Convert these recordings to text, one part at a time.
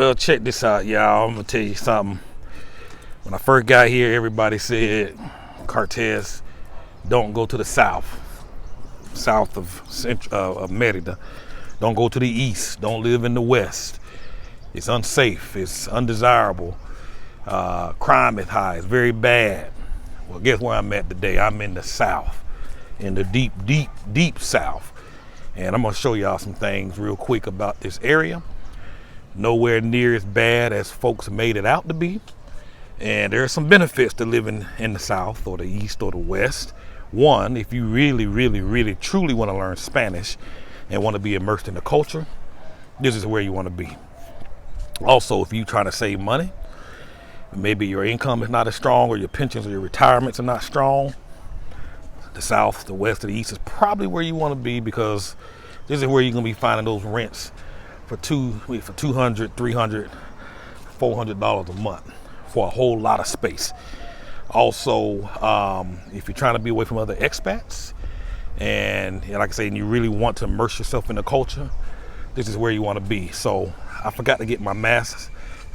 Well, check this out, y'all. I'm gonna tell you something. When I first got here, everybody said, Cortez, don't go to the south of Merida. Don't go to the east. Don't live in the west. It's unsafe. It's undesirable. Crime is high. It's very bad. Well, guess where I'm at today? I'm in the south, in the deep, deep, deep south. And I'm gonna show y'all some things real quick about this area. Nowhere near as bad as folks made it out to be. And there are some benefits to living in the south or the east or the west. One, if you really, really, really, truly want to learn Spanish and want to be immersed in the culture, this is where you want to be. Also, if you're trying to save money, maybe your income is not as strong or your pensions or your retirements are not strong, the south, the west, or the east is probably where you want to be, because this is where you're going to be finding those rents for $200, $300, $400 a month for a whole lot of space. Also, if you're trying to be away from other expats and like I say, and you really want to immerse yourself in the culture, this is where you want to be. So I forgot to get my mask.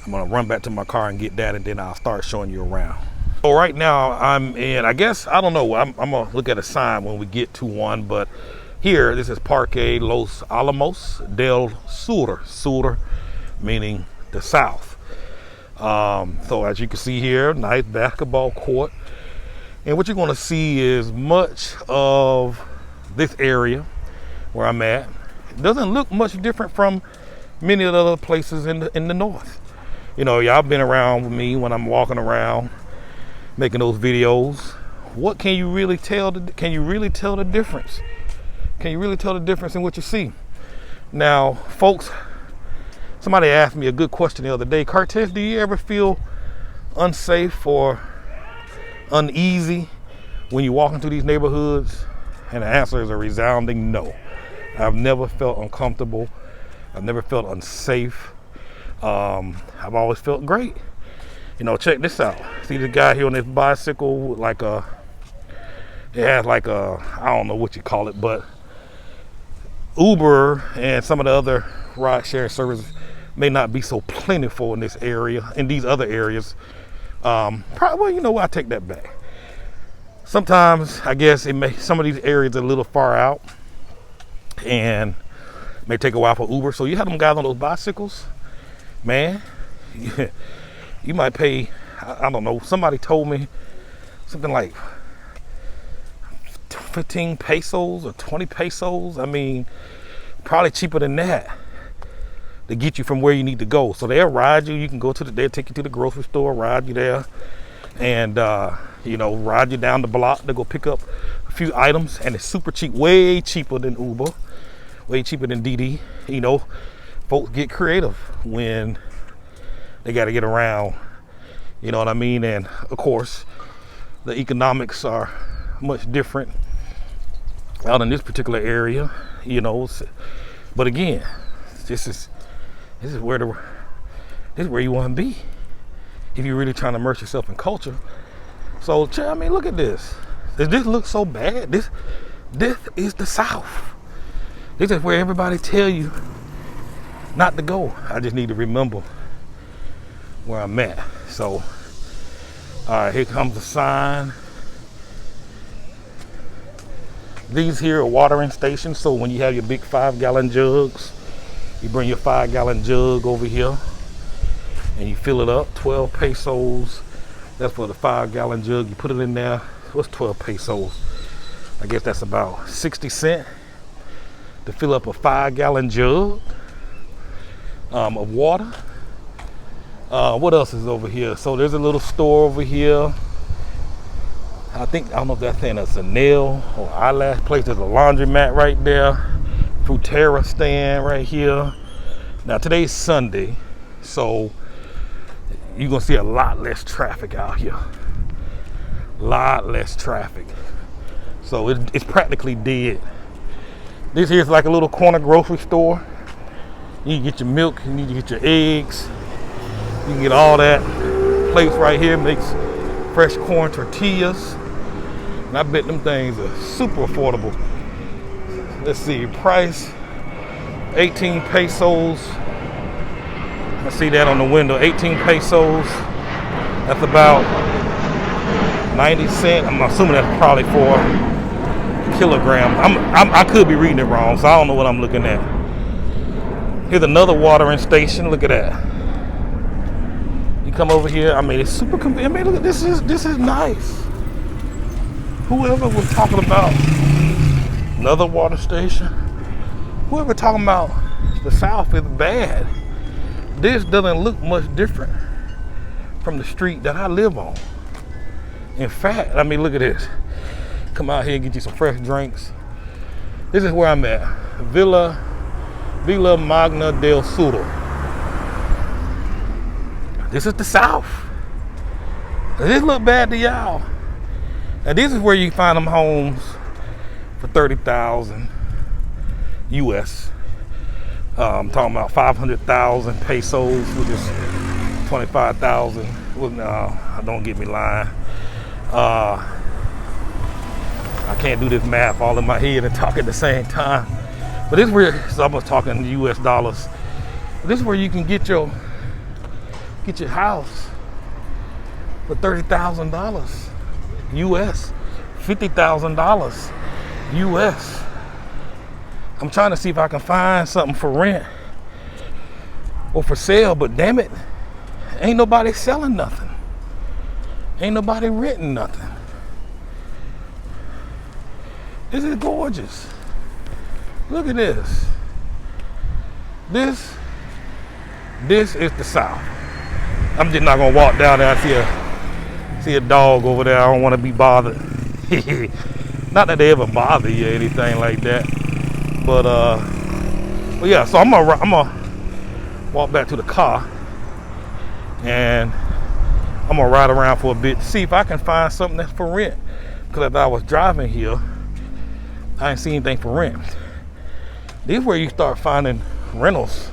I'm gonna run back to my car and get that, and then I'll start showing you around. So right now I'm in, I guess, I don't know, I'm gonna look at a sign when we get to one, but here, this is Parque Los Alamos del Sur, meaning the south. So as you can see here, nice basketball court. And what you're gonna see is much of this area where I'm at. It doesn't look much different from many of the other places in the north. You know, y'all been around with me when I'm walking around making those videos. What can you really tell? Can you really tell the difference? Can you really tell the difference in what you see? Now, folks, somebody asked me a good question the other day. Cortez, do you ever feel unsafe or uneasy when you walk into these neighborhoods? And the answer is a resounding no. I've never felt uncomfortable. I've never felt unsafe. I've always felt great. You know, check this out. See the guy here on this bicycle with like it has like a, I don't know what you call it, but Uber and some of the other ride sharing services may not be so plentiful in this area, in these other areas. Probably, well, you know what, I take that back. Sometimes, I guess, some of these areas are a little far out and may take a while for Uber. So you have them guys on those bicycles, man, you might pay, I don't know, somebody told me something like 15 pesos or 20 pesos. I mean, probably cheaper than that to get you from where you need to go. So they'll ride you. You can go to they'll take you to the grocery store, ride you there, and you know, ride you down the block to go pick up a few items. And it's super cheap, way cheaper than Uber, way cheaper than Didi. You know, folks get creative when they got to get around. You know what I mean? And of course, the economics are much different out in this particular area, you know. But again, this is where you want to be if you're really trying to immerse yourself in culture. So I mean, look at this. Does this look so bad? This is the South. This is where everybody tell you not to go. I just need to remember where I'm at. So, all right, here comes the sign. These here are watering stations. So when you have your big 5-gallon jugs, you bring your 5-gallon jug over here and you fill it up. 12 pesos. That's for the 5-gallon jug. You put it in there. What's 12 pesos? I guess that's about 60 cents to fill up a 5-gallon jug of water. What else is over here? So there's a little store over here. I don't know if that's saying it's a nail or eyelash place. There's a laundromat right there. Fruitera stand right here. Now today's Sunday, so you're gonna see a lot less traffic out here. A lot less traffic. So it's practically dead. This here's like a little corner grocery store. You can get your milk, you need to get your eggs. You can get all that. Place right here makes fresh corn tortillas. And I bet them things are super affordable. Let's see, price 18 pesos. I see that on the window, 18 pesos. That's about 90 cents. I'm assuming that's probably for a kilogram. I could be reading it wrong, so I don't know what I'm looking at. Here's another watering station. Look at that. You come over here. I mean, it's super convenient. I mean, look at this. This is nice. Whoever was talking about another water station, whoever talking about the South is bad, this doesn't look much different from the street that I live on. In fact, I mean, look at this. Come out here and get you some fresh drinks. This is where I'm at. Villa Magna del Sur. This is the South. Does this look bad to y'all? And this is where you find them homes for 30,000 US. I'm talking about 500,000 pesos, which is 25,000. Well, no, don't get me lying. I can't do this math all in my head and talk at the same time. But this is where, so I'm talking US dollars. This is where you can get your house for $30,000 US, $50,000 US. I'm trying to see if I can find something for rent or for sale, but damn it, ain't nobody selling nothing. Ain't nobody renting nothing. This is gorgeous. Look at this. This is the South. I'm just not gonna walk down there. I see a dog over there. I don't want to be bothered. Not that they ever bother you or anything like that. But yeah. So I'm gonna walk back to the car and I'm gonna ride around for a bit to see if I can find something that's for rent. Because as I was driving here, I didn't see anything for rent. This is where you start finding rentals,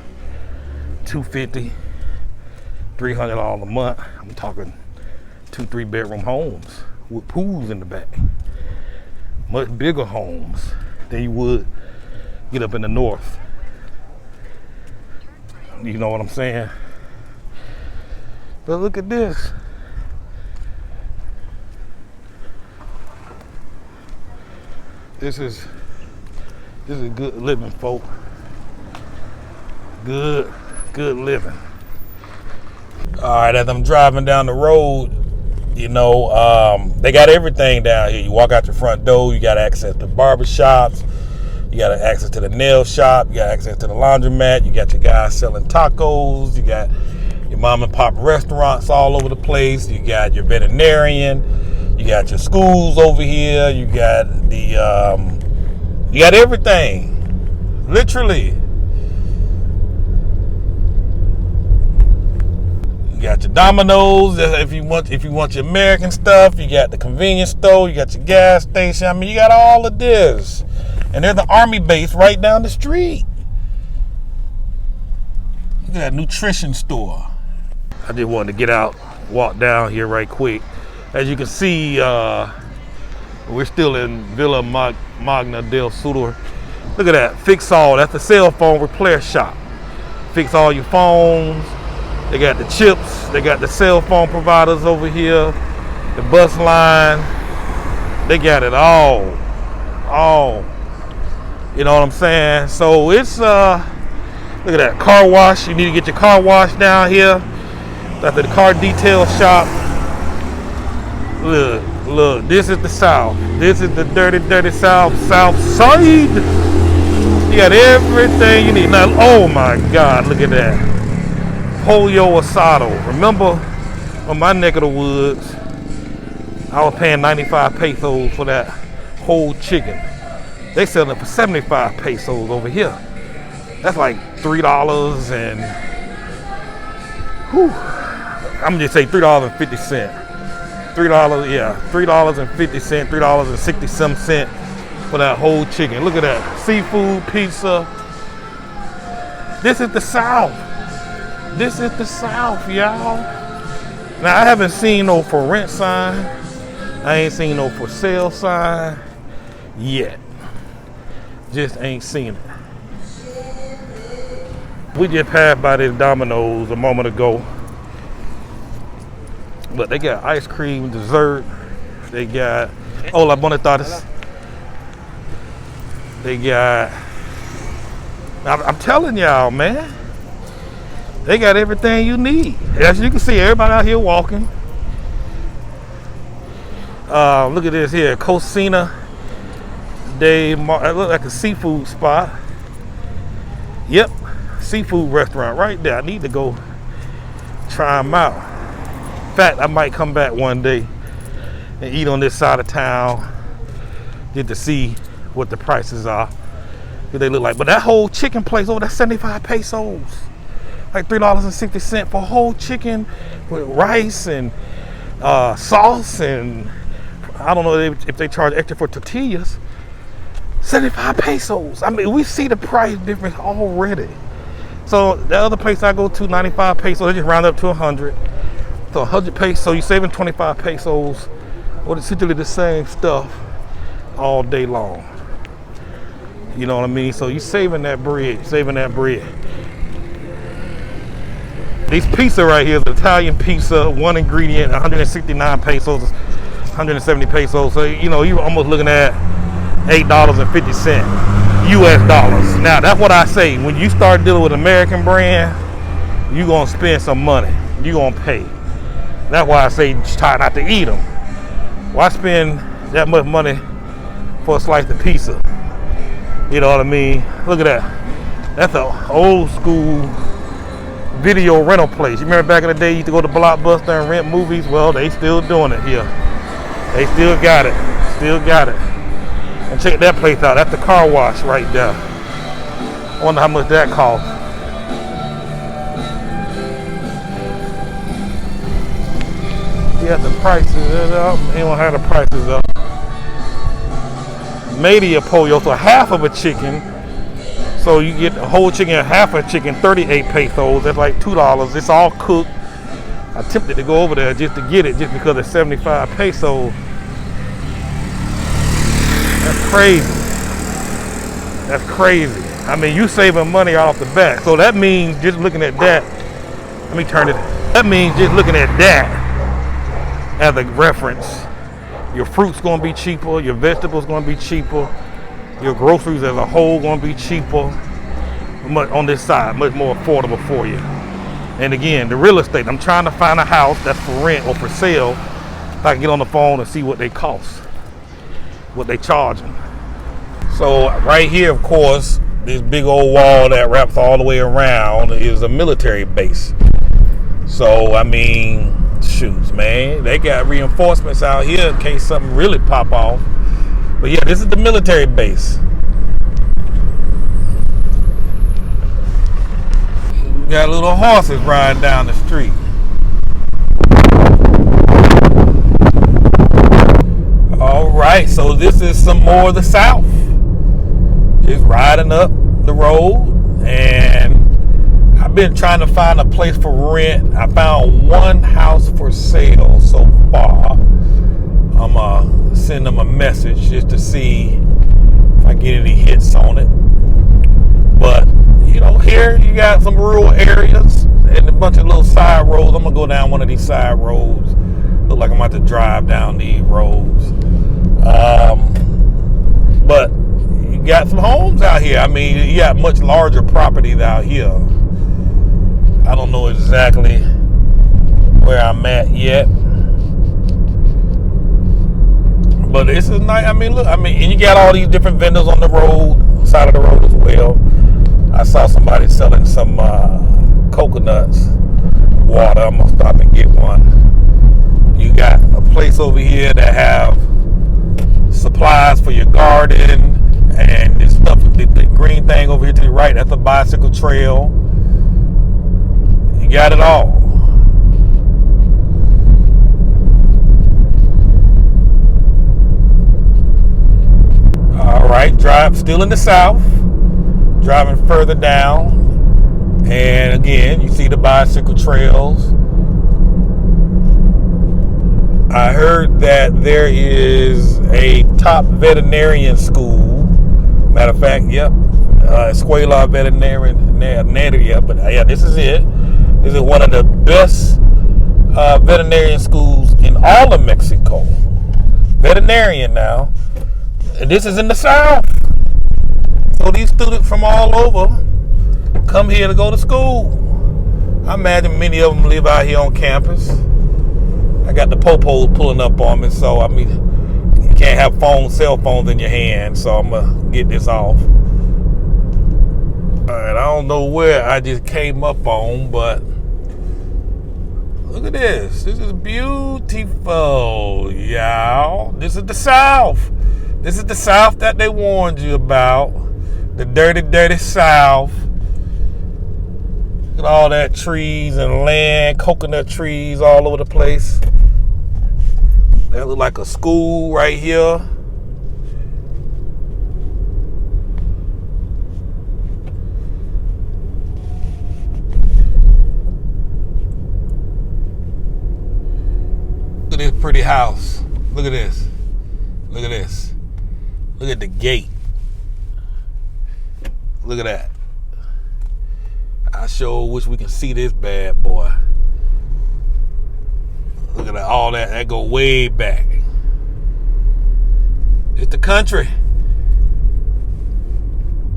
$250, $300 a month. I'm talking 2-3 bedroom homes with pools in the back. Much bigger homes than you would get up in the north. You know what I'm saying? But look at this. This is good living, folk. Good living. All right, as I'm driving down the road, you know, they got everything down here. You walk out your front door, you got access to barbershops, you got access to the nail shop, you got access to the laundromat, you got your guys selling tacos, you got your mom and pop restaurants all over the place, you got your veterinarian, you got your schools over here, you got you got everything, literally. You got your Domino's if you want your American stuff. You got the convenience store. You got your gas station. I mean, you got all of this, and there's the army base right down the street. You got a nutrition store. I just wanted to get out, walk down here right quick. As you can see, we're still in Villa Magna del Sur. Look at that, Fix All. That's the cell phone repair shop. Fix all your phones. They got the chips. They got the cell phone providers over here. The bus line. They got it all. You know what I'm saying? So it's look at that, car wash. You need to get your car washed down here. That's the car detail shop. Look, this is the South. This is the dirty South side. You got everything you need. Now, oh my God, look at that. Pollo asado. Remember, on my neck of the woods, I was paying 95 pesos for that whole chicken. They selling it for 75 pesos over here. That's like $3 and, whew, I'm gonna just say $3.50. $3, yeah, $3.50, $3.60 for that whole chicken. Look at that, seafood, pizza. This is the South. This is the South, y'all. Now, I haven't seen no for rent sign. I ain't seen no for sale sign yet. Just ain't seen it. We just passed by this Domino's a moment ago. But they got ice cream, dessert. They got hola buenas tardes. They got, I'm telling y'all, man, they got everything you need. As you can see, everybody out here walking. Look at this here, Cocina de Mar. It looks like a seafood spot. Yep, seafood restaurant right there. I need to go try them out. In fact, I might come back one day and eat on this side of town, get to see what the prices are, what they look like. But that whole chicken place over there, 75 pesos, like $3.60 for a whole chicken with rice and sauce, and I don't know if they charge extra for tortillas. 75 pesos. I mean, we see the price difference already. So the other place I go to, 95 pesos, they just round up to 100. So 100 pesos, so you're saving 25 pesos, or essentially the same stuff all day long. You know what I mean? So you're saving that bread, This pizza right here is Italian pizza, one ingredient, 169 pesos, 170 pesos. So, you know, you're almost looking at $8.50 US dollars. Now, that's what I say. When you start dealing with American brand, you're going to spend some money. You're going to pay. That's why I say try not to eat them. Why spend that much money for a slice of pizza? You know what I mean? Look at that. That's an old school video rental place. You remember back in the day you used to go to Blockbuster and rent movies? Well, they still doing it here. They still got it. And check that place out. That's the car wash right there. I wonder how much that costs. Yeah, the prices up. He don't have the prices up. Media pollo, so half of a chicken. So you get a whole chicken and half a chicken, 38 pesos. That's like $2. It's all cooked. I tempted to go over there just to get it, just because it's 75 pesos. That's crazy. I mean, you saving money right off the bat. So that means just looking at that. Let me turn it. That means just looking at that as a reference. Your fruit's gonna be cheaper, your vegetables gonna be cheaper, your groceries as a whole gonna be cheaper on this side, much more affordable for you. And again, the real estate, I'm trying to find a house that's for rent or for sale. If I can get on the phone and see what they cost, what they charging. So right here, of course, this big old wall that wraps all the way around is a military base. So, I mean, shoes, man, they got reinforcements out here in case something really pop off. But yeah, this is the military base. We got little horses riding down the street. All right, so this is some more of the South. Just riding up the road, and I've been trying to find a place for rent. I found one house for sale so far. I'm gonna send them a message just to see if I get any hits on it. But you know, here you got some rural areas and a bunch of little side roads. I'm gonna go down one of these side roads. Look like I'm about to drive down these roads. But you got some homes out here. I mean, you got much larger properties out here. I don't know exactly where I'm at yet, but this is nice. I mean, look, and you got all these different vendors on the road, side of the road as well. I saw somebody selling some coconuts, water. I'm gonna stop and get one. You got a place over here that have supplies for your garden, and this stuff, the green thing over here to the right, that's a bicycle trail. You got it all. All right, still in the South, driving further down, and again, you see the bicycle trails. I heard that there is a top veterinarian school. Matter of fact, yep, Escuela Veterinary Merida, but yeah, this is it. This is one of the best veterinarian schools in all of Mexico. Veterinarian now. And this is in the South. So these students from all over come here to go to school. I imagine many of them live out here on campus. I got the popos pulling up on me, so I mean, you can't have cell phones in your hand, so I'm going to get this off. Alright, I don't know where I just came up on, but look at this. This is beautiful, y'all. This is the South. This is the South that they warned you about. The dirty, dirty South. Look at all that trees and land, coconut trees all over the place. That look like a school right here. Look at this pretty house. Look at this. Look at this. Look at the gate. Look at that. I sure wish we can see this bad boy. Look at that, all that. That go way back. It's the country.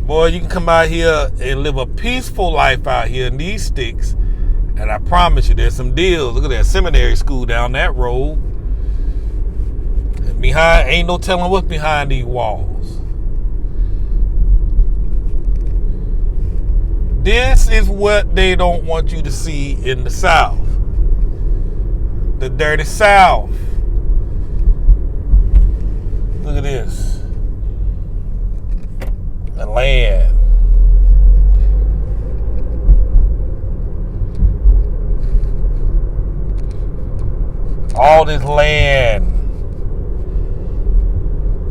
Boy, you can come out here and live a peaceful life out here in these sticks. And I promise you, there's some deals. Look at that seminary school down that road. And behind, ain't no telling what's behind these walls. This is what they don't want you to see in the South. The dirty South. Look at this. The land. All this land.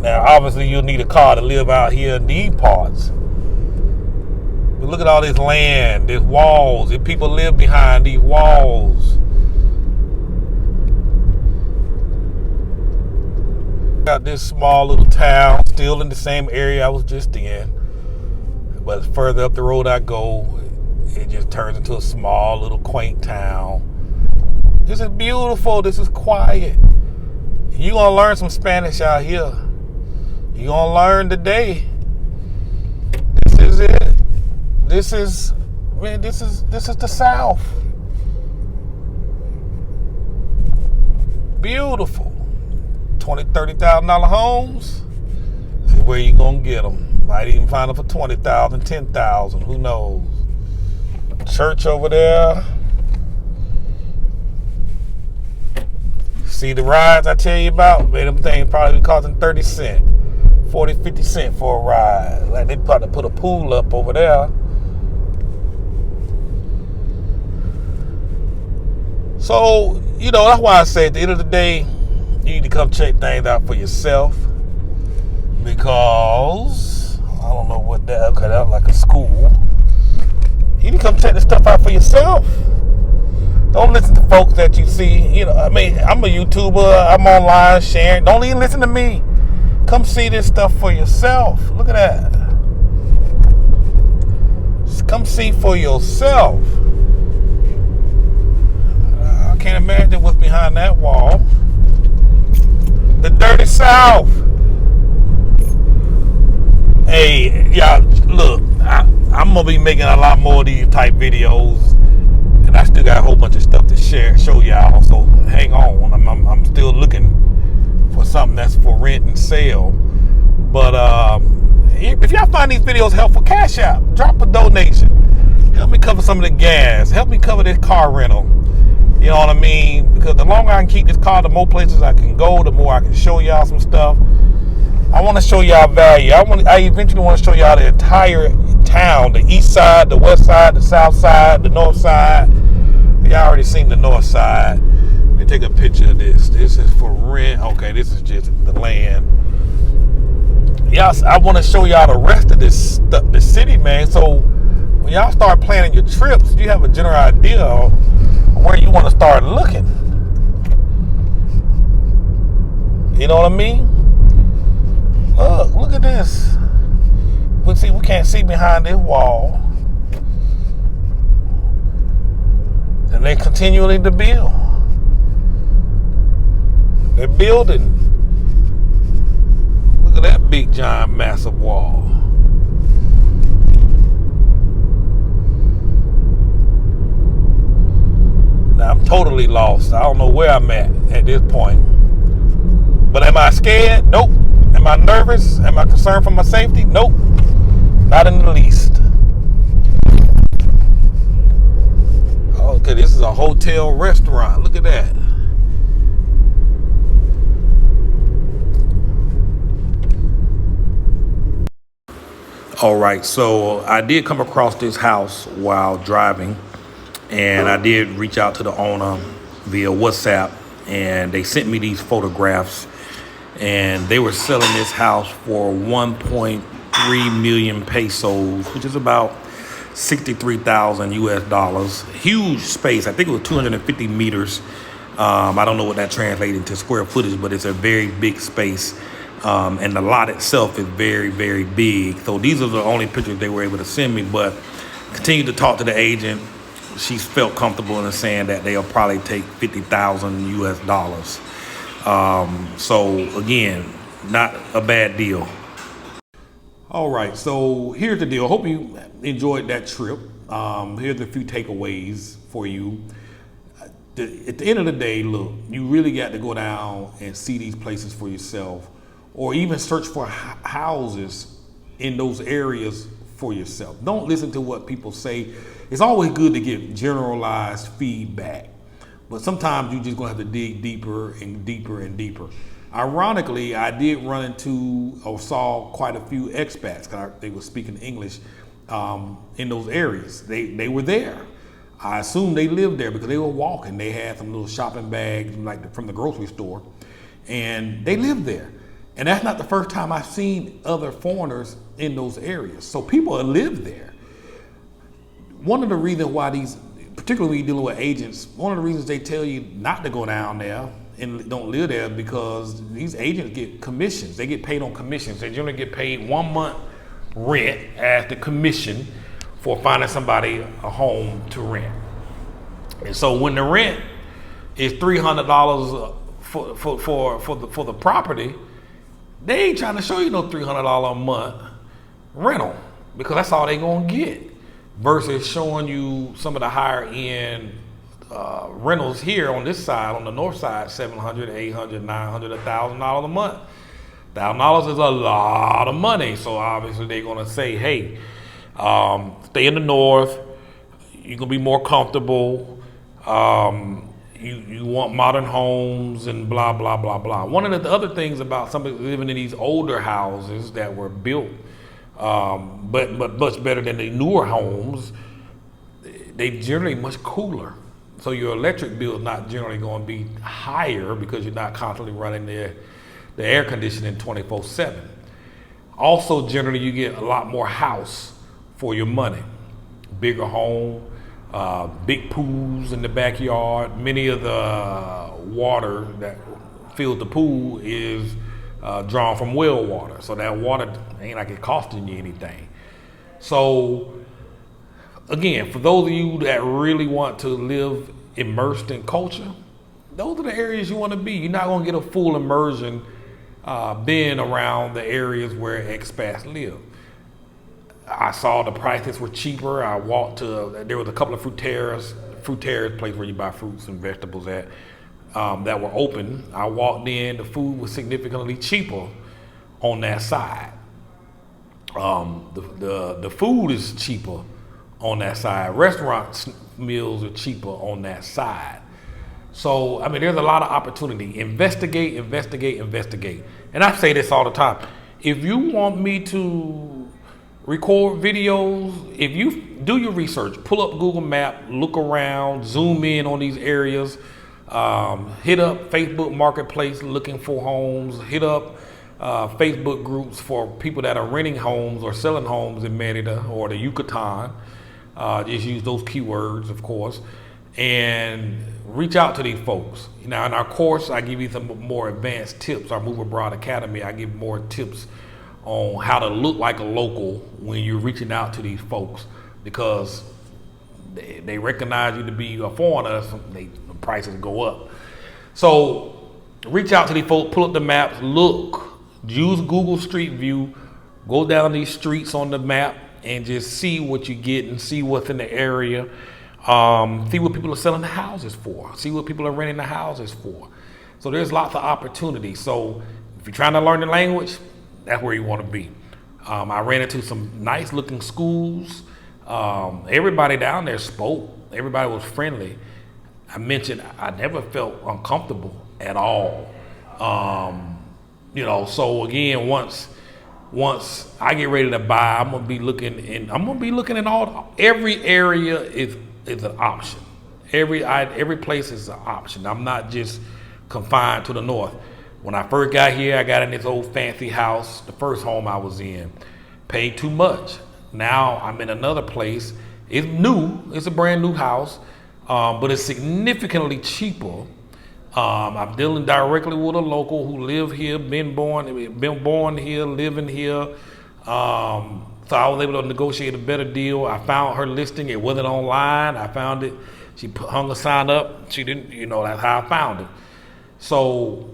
Now, obviously, you'll need a car to live out here in these parts. But look at all this land, these walls. If people live behind these walls. Got this small little town, still in the same area I was just in. But further up the road I go, it just turns into a small little quaint town. This is beautiful. This is quiet. You're going to learn some Spanish out here. You're going to learn today. This is it. This is the South. Beautiful. $20,000, $30,000 homes. This is where you going to get them. Might even find them for $20,000, $10,000. Who knows? Church over there. See the rides I tell you about? Man, them things probably be costing 30 cents, 40, 50 cents for a ride. Like they probably put a pool up over there. So, you know, that's why I say at the end of the day, you need to come check things out for yourself. Because, I don't know what that, okay, that was like a school. You need to come check this stuff out for yourself. Don't listen to folks that you see. You know, I mean, I'm a YouTuber. I'm online sharing. Don't even listen to me. Come see this stuff for yourself. Look at that. Just come see for yourself. I can't imagine what's behind that wall. The dirty South. Hey, y'all, look, I'm going to be making a lot more of these type videos. I still got a whole bunch of stuff to show y'all, so hang on. I'm still looking for something that's for rent and sale. But if y'all find these videos helpful, cash out, drop a donation. Help me cover some of the gas. Help me cover this car rental. You know what I mean? Because the longer I can keep this car, the more places I can go, the more I can show y'all some stuff. I want to show y'all value. I eventually want to show y'all the entire town, the east side, the west side, the south side, the north side. Y'all already seen the north side. Let me take a picture of this. This is for rent. Okay, this is just the land. Y'all, I want to show y'all the rest of this stuff, the city, man. So when y'all start planning your trips, you have a general idea of where you want to start looking. You know what I mean? Look at this. We can't see behind this wall. they continually to build. They're building. Look at that big, giant, massive wall. Now I'm totally lost. I don't know where I'm at this point. But am I scared? Nope. Am I nervous? Am I concerned for my safety? Nope. Not in the least. Okay, this is a hotel restaurant. Look at that. All right, so I did come across this house while driving, and I did reach out to the owner via WhatsApp, and they sent me these photographs, and they were selling this house for 1.3 million pesos, which is about 63,000 US dollars. Huge space. I think it was 250 meters. I don't know what that translates into square footage, but it's a very big space. And the lot itself is very, very big. So these are the only pictures they were able to send me, but continue to talk to the agent. She's felt comfortable in saying that they'll probably take 50,000 US dollars. So again, not a bad deal. All right, so here's the deal. Hope you enjoyed that trip. Here's a few takeaways for you. At the end of the day, look, you really got to go down and see these places for yourself, or even search for houses in those areas for yourself. Don't listen to what people say. It's always good to get generalized feedback, but sometimes you're just gonna have to dig deeper and deeper and deeper. Ironically, I did run into or saw quite a few expats, because they were speaking English in those areas. They were there. I assume they lived there because they were walking. They had some little shopping bags from the grocery store, and they lived there. And that's not the first time I've seen other foreigners in those areas. So people live there. One of the reasons why particularly when you're dealing with agents, one of the reasons they tell you not to go down there and don't live there, because these agents get commissions. They get paid on commissions. They generally get paid 1 month rent as the commission for finding somebody a home to rent. And so when the rent is $300 for the property, they ain't trying to show you no $300 a month rental, because that's all they gonna get, versus showing you some of the higher end rentals here on this side, on the north side, $700, $800, $900, $1,000 a month. $1,000 is a lot of money. So obviously they're gonna say, hey, stay in the north, you're gonna be more comfortable. You want modern homes and blah, blah, blah, blah. One of the other things about somebody living in these older houses that were built, but much better than the newer homes, they generally much cooler. So your electric bill is not generally going to be higher because you're not constantly running the air conditioning 24/7. Also, generally you get a lot more house for your money. Bigger home, big pools in the backyard. Many of the water that fills the pool is drawn from well water. So that water ain't like it costing you anything. So again, for those of you that really want to live immersed in culture, those are the areas you want to be. You're not going to get a full immersion being around the areas where expats live. I saw the prices were cheaper. I walked there was a couple of fruit terrace place where you buy fruits and vegetables at, that were open. I walked in, the food was significantly cheaper on that side. The food is cheaper on that side. Restaurant meals are cheaper on that side. So, I mean, there's a lot of opportunity. Investigate. And I say this all the time. If you want me to record videos, if you do your research, pull up Google Map, look around, zoom in on these areas, hit up Facebook Marketplace looking for homes, hit up Facebook groups for people that are renting homes or selling homes in Merida or the Yucatan. Just use those keywords, of course, and reach out to these folks. Now, in our course, I give you some more advanced tips. Our Move Abroad Academy, I give more tips on how to look like a local when you're reaching out to these folks, because they recognize you to be a foreigner, the prices go up. So reach out to these folks, pull up the maps, look, use Google Street View, go down these streets on the map and just see what you get and see what's in the area. See what people are selling the houses for. See what people are renting the houses for. So there's lots of opportunity. So if you're trying to learn the language, that's where you want to be. I ran into some nice looking schools. Everybody down there spoke. Everybody was friendly. I mentioned I never felt uncomfortable at all. So again, once I get ready to buy, I'm gonna be looking in every area is an option. Every place is an option. I'm not just confined to the north. When I first got here, I got in this old fancy house, the first home I was in, paid too much. Now I'm in another place. It's new, it's a brand new house, but it's significantly cheaper. I'm dealing directly with a local who live here, been born here, living here. So I was able to negotiate a better deal. I found her listing. It wasn't online. I found it. She hung a sign up. She didn't, that's how I found it. So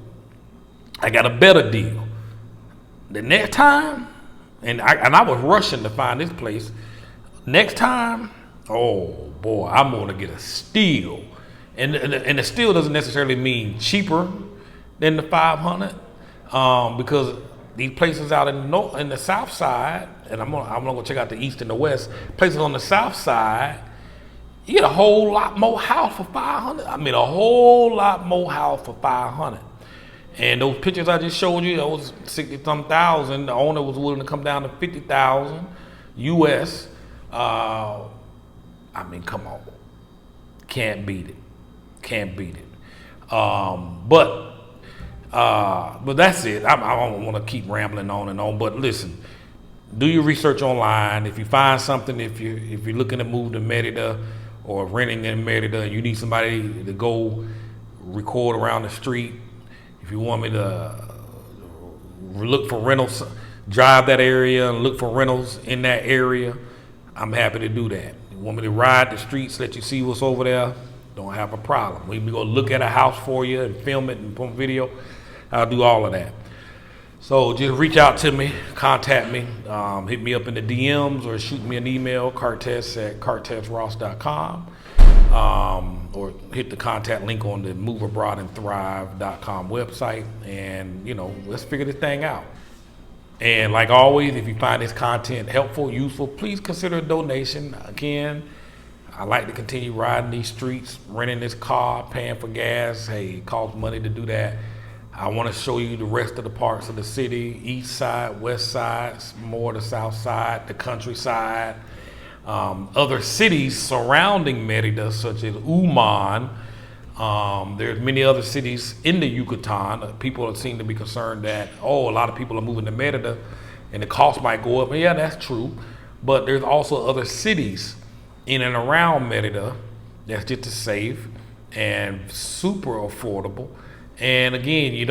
I got a better deal. The next time, and I was rushing to find this place. Next time, oh boy, I'm gonna get a steal. And the steal doesn't necessarily mean cheaper than the 500, because these places out in the south side, and I'm gonna go check out the east and the west. Places on the south side, you get a whole lot more house for 500. I mean, a whole lot more house for 500. And those pictures I just showed you, those 60-some thousand. The owner was willing to come down to 50,000 US. I mean, come on, can't beat it. Can't beat it. But that's it. I don't want to keep rambling on and on. But listen, do your research online. If you find something, if you're looking to move to Merida or renting in Merida, you need somebody to go record around the street. If you want me to look for rentals, drive that area and look for rentals in that area, I'm happy to do that. You want me to ride the streets, let you see what's over there? Don't have a problem. We go look at a house for you and film it and put video. I'll do all of that. So just reach out to me, contact me, hit me up in the DMs or shoot me an email, cartes@cartesross.com, or hit the contact link on the moveabroadandthrive.com website, and let's figure this thing out. And like always, if you find this content helpful, useful, please consider a donation. Again, I like to continue riding these streets, renting this car, paying for gas. Hey, it costs money to do that. I want to show you the rest of the parts of the city, east side, west side, more the south side, the countryside, other cities surrounding Merida, such as Uman. There's many other cities in the Yucatan. People seem to be concerned that, a lot of people are moving to Merida and the cost might go up. And yeah, that's true. But there's also other cities in and around Merida that's just as safe and super affordable. And again, you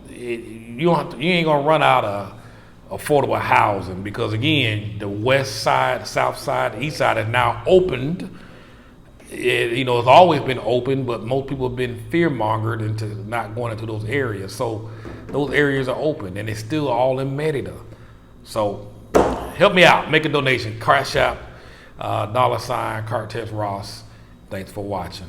ain't gonna run out of affordable housing, because again, the west side, the south side, the east side is now opened. It's always been open, but most people have been fear-mongered into not going into those areas. So those areas are open, and it's still all in Merida. So help me out, make a donation, Cash App, $, Cartes Ross. Thanks for watching.